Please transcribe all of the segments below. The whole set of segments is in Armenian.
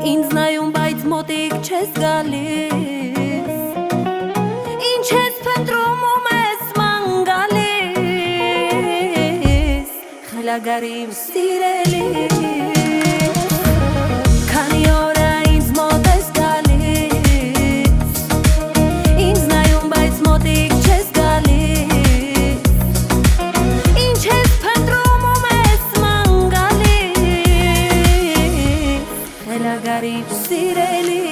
Ինձ նայում, բայց մոտիկ չես գալիս Ինչ ես փնտրում ում ես ման գալիս Խելագարիմ սիրելիս Քանի օր է ինձ մոտ ես գալիս Ինձ նայում, բայց մոտիկ չես գալիս Ինչ ես փնտրում ում ես ման գալիս Խելագարիմ սիրելիս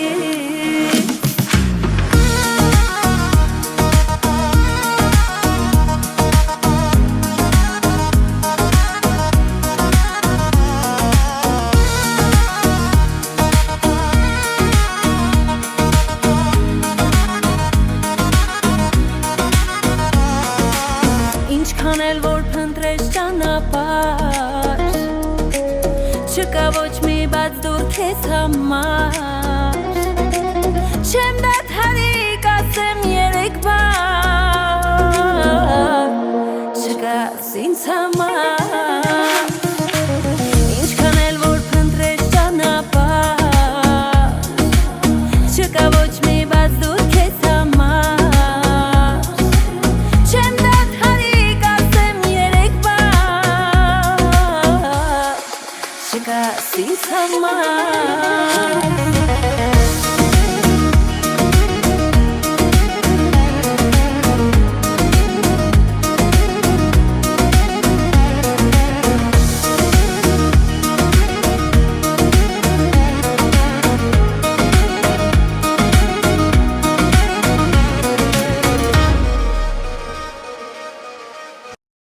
Ինչքան էլ որ փնտրես ճանապարհ Չկա ոչ մի բաց դուր քեզ համար Չեմ դադարի կասեմ երեք բառ Չկաս ինձ համար Ինչքան էլ որ փնտրես ճանապարհ Չկա ոչ մի բաց դուր քեզ համար Չեմ դադարի կասեմ երեք բառ Չկաս ինձ համար